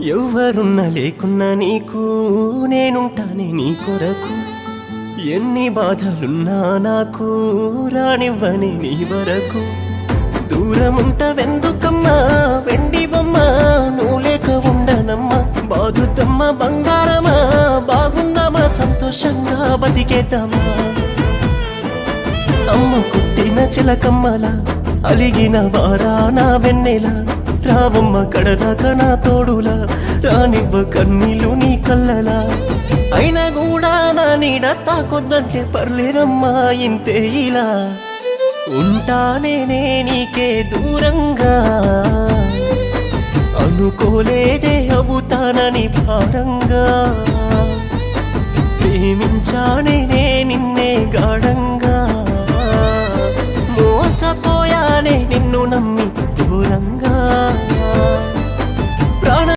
ఎవరున్నా లేకున్నా నీకు నేనుంటానే నీ కొరకు. ఎన్ని బాధలున్నా నాకు రానివ్వని నీ వరకు. దూరముంటవెందుకమ్మా వెండి బొమ్మ, నువ్వు లేక ఉండనమ్మా బాధుద్దమ్మా బంగారమా. బాగుందామా సంతోషంగా బతికేద్దామా. అమ్మ కుట్టిన చిలకమ్మలా అలిగిన వారా నా వెన్నెలా. రావమ్మ కడదాకా నా తోడులా, రానివ్వ కన్నీళ్ళు నీ కళ్ళలా. అయినా కూడా నా నీడ తాకొద్దంటే పర్లేదమ్మా ఇంతే ఇలా. ఉంటానేనే నీకే దూరంగా, అనుకోలేదే అవుతానని భారంగా. ప్రేమించానేనే నిన్నే గాఢంగా, మోసపోయానే నిన్ను నమ్మి దూరంగా.